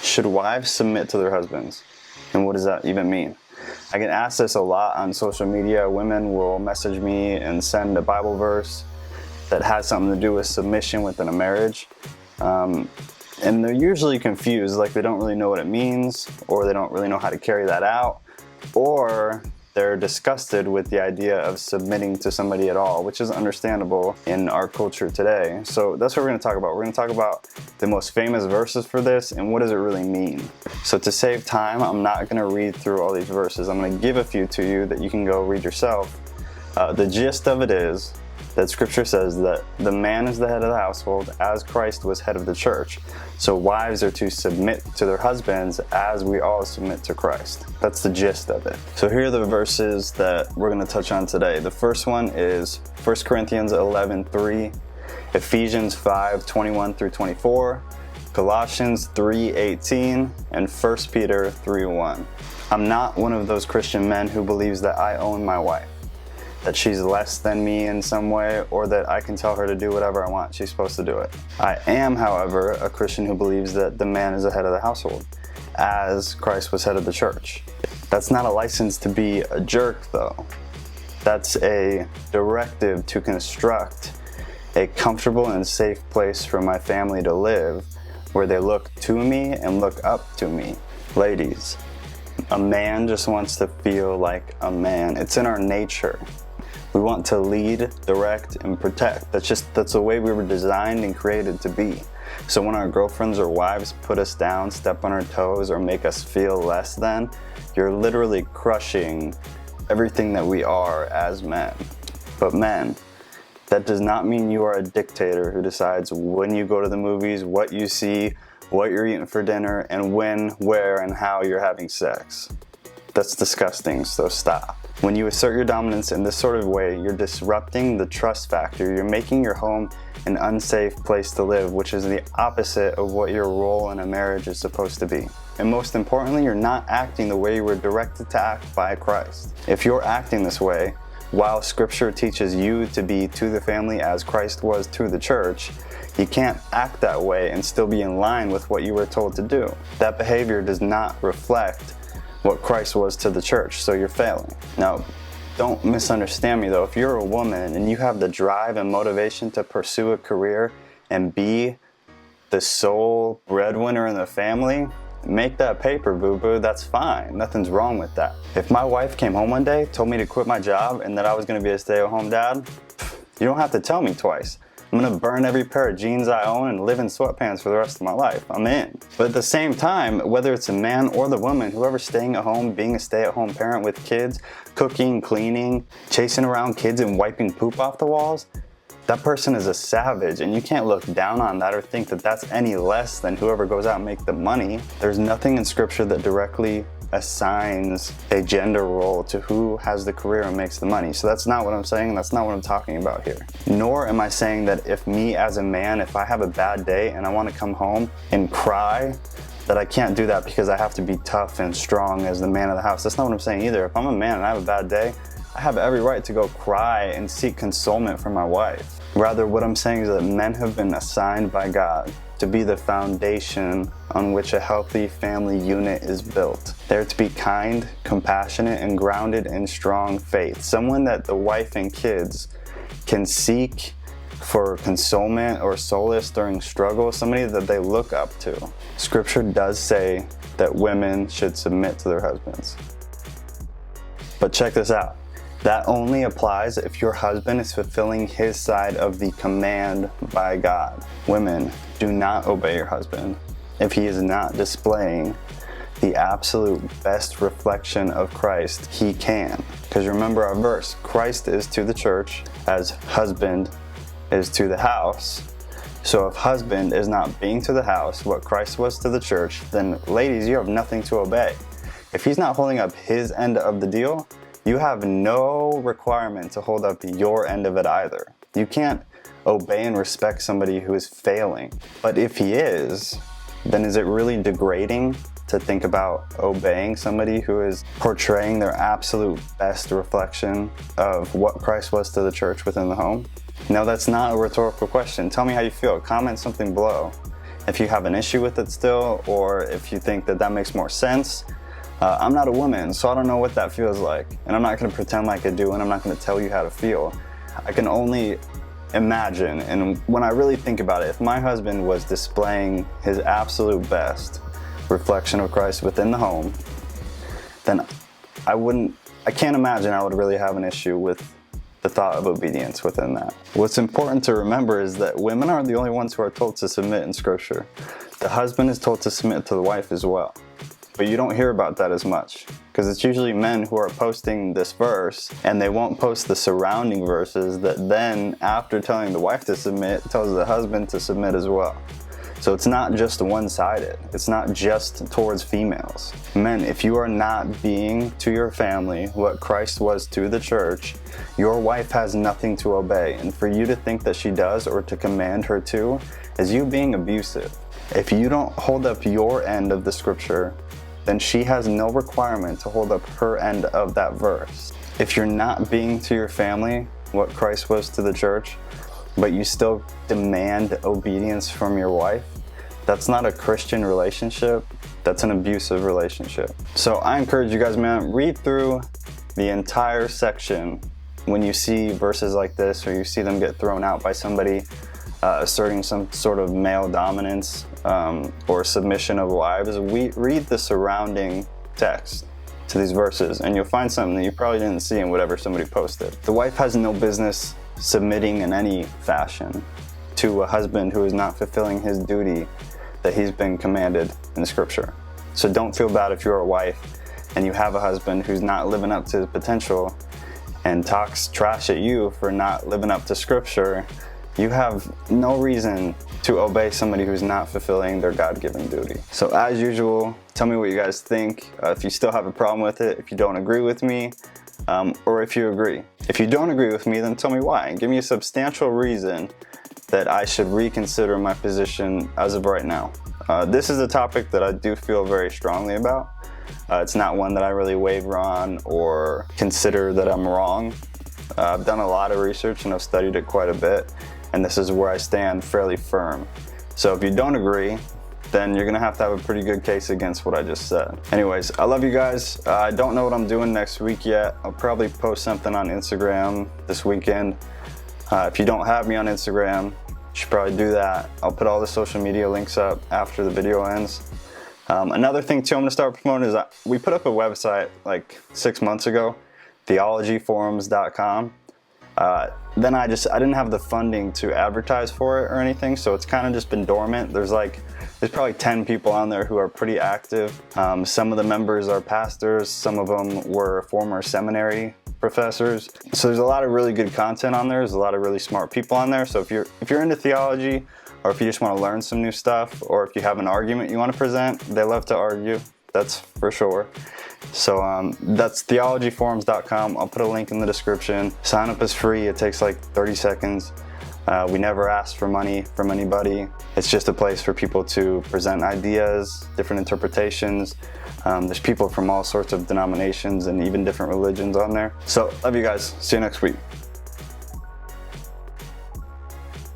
Should wives submit to their husbands? And what does that even mean? I get asked this a lot on social media. Women will message me and send a Bible verse that has something to do with submission within a marriage. And they're usually confused, like they don't really know what it means, or they don't really know how to carry that out, or they're disgusted with the idea of submitting to somebody at all, which is understandable in our culture today. So that's what we're going to talk about. We're going to talk about the most famous verses for this and what does it really mean. So to save time, I'm not going to read through all these verses. I'm going to give a few to you that you can go read yourself. The gist of it is that scripture says that the man is the head of the household as Christ was head of the church. So wives are to submit to their husbands as we all submit to Christ. That's the gist of it. So here are the verses that we're going to touch on today. The first one is 1 Corinthians 11:3, Ephesians 5:21 through 24, Colossians 3:18, and 1 Peter 3:1. I'm not one of those Christian men who believes that I own my wife, that she's less than me in some way, or that I can tell her to do whatever I want. She's supposed to do it. I am, however, a Christian who believes that the man is the head of the household, as Christ was head of the church. That's not a license to be a jerk, though. That's a directive to construct a comfortable and safe place for my family to live, where they look to me and look up to me. Ladies, a man just wants to feel like a man. It's in our nature. We want to lead, direct, and protect. That's the way we were designed and created to be. So when our girlfriends or wives put us down, step on our toes, or make us feel less than, you're literally crushing everything that we are as men. But men, that does not mean you are a dictator who decides when you go to the movies, what you see, what you're eating for dinner, and when, where, and how you're having sex. That's disgusting, so stop. When you assert your dominance in this sort of way, you're disrupting the trust factor. You're making your home an unsafe place to live, which is the opposite of what your role in a marriage is supposed to be. And most importantly, you're not acting the way you were directed to act by Christ. If you're acting this way, while Scripture teaches you to be to the family as Christ was to the church, you can't act that way and still be in line with what you were told to do. That behavior does not reflect what Christ was to the church, so you're failing. Now, don't misunderstand me though. If you're a woman and you have the drive and motivation to pursue a career and be the sole breadwinner in the family, make that paper, boo-boo. That's fine. Nothing's wrong with that. If my wife came home one day, told me to quit my job, and that I was going to be a stay-at-home dad, you don't have to tell me twice. I'm going to burn every pair of jeans I own and live in sweatpants for the rest of my life. I'm in. But at the same time, whether it's a man or the woman, whoever's staying at home, being a stay-at-home parent with kids, cooking, cleaning, chasing around kids and wiping poop off the walls, that person is a savage, and you can't look down on that or think that that's any less than whoever goes out and make the money. There's nothing in Scripture that directly assigns a gender role to who has the career and makes the money. So that's not what I'm saying. That's not what I'm talking about here. Nor am I saying that if me as a man, if I have a bad day and I want to come home and cry, that I can't do that because I have to be tough and strong as the man of the house. That's not what I'm saying either. If I'm a man and I have a bad day, I have every right to go cry and seek consolement from my wife. Rather, what I'm saying is that men have been assigned by God to be the foundation on which a healthy family unit is built. They're to be kind, compassionate, and grounded in strong faith. Someone that the wife and kids can seek for consolement or solace during struggle, somebody that they look up to. Scripture does say that women should submit to their husbands. But check this out. That only applies if your husband is fulfilling his side of the command by God. Women, do not obey your husband if he is not displaying the absolute best reflection of Christ he can. Because remember our verse, Christ is to the church as husband is to the house. So if husband is not being to the house what Christ was to the church, then ladies, you have nothing to obey. If he's not holding up his end of the deal, you have no requirement to hold up your end of it either. You can't obey and respect somebody who is failing. But if he is, then is it really degrading to think about obeying somebody who is portraying their absolute best reflection of what Christ was to the church within the home? No, that's not a rhetorical question. Tell me how you feel. Comment something below. if you have an issue with it still, or if you think that that makes more sense. I'm not a woman, so I don't know what that feels like, and I'm not going to pretend like I do, and I'm not going to tell you how to feel. I can only imagine, and when I really think about it, if my husband was displaying his absolute best reflection of Christ within the home, then I can't imagine I would really have an issue with the thought of obedience within that. What's important to remember is that women aren't the only ones who are told to submit in Scripture. The husband is told to submit to the wife as well. But you don't hear about that as much, because it's usually men who are posting this verse, and they won't post the surrounding verses that then, after telling the wife to submit, tells the husband to submit as well. So it's not just one-sided. It's not just towards females. Men, if you are not being to your family what Christ was to the church, your wife has nothing to obey. And for you to think that she does, or to command her to, is you being abusive. If you don't hold up your end of the Scripture, then she has no requirement to hold up her end of that verse. If you're not being to your family what Christ was to the church, but you still demand obedience from your wife, that's not a Christian relationship, that's an abusive relationship. So I encourage you guys, man, read through the entire section when you see verses like this, or you see them get thrown out by somebody asserting some sort of male dominance or submission of wives. Read the surrounding text to these verses, and you'll find something that you probably didn't see in whatever somebody posted. The wife has no business submitting in any fashion to a husband who is not fulfilling his duty that he's been commanded in Scripture. So don't feel bad if you're a wife and you have a husband who's not living up to his potential and talks trash at you for not living up to Scripture. You have no reason to obey somebody who's not fulfilling their God-given duty. So as usual, tell me what you guys think. If you still have a problem with it, if you don't agree with me, or if you agree. If you don't agree with me, then tell me why. Give me a substantial reason that I should reconsider my position as of right now. This is a topic that I do feel very strongly about. It's not one that I really waver on or consider that I'm wrong. I've done a lot of research and I've studied it quite a bit, and this is where I stand fairly firm. So if you don't agree, then you're gonna have to have a pretty good case against what I just said. Anyways, I love you guys. I don't know what I'm doing next week yet. I'll probably post something on Instagram this weekend. If you don't have me on Instagram, you should probably do that. I'll put all the social media links up after the video ends. Another thing too I'm gonna start promoting is we put up a website like 6 months ago, theologyforums.com. Then I didn't have the funding to advertise for it or anything, so it's kind of just been dormant. There's probably 10 people on there who are pretty active. Some of the members are pastors, some of them were former seminary professors. So there's a lot of really good content on there. There's a lot of really smart people on there. So if you're into theology, or if you just want to learn some new stuff, or if you have an argument you want to present, they love to argue, that's for sure. So that's theologyforums.com. I'll put a link in the description. Sign up is free. It takes like 30 seconds. We never ask for money from anybody. It's just a place for people to present ideas, different interpretations. There's people from all sorts of denominations and even different religions on there. So love you guys. See you next week.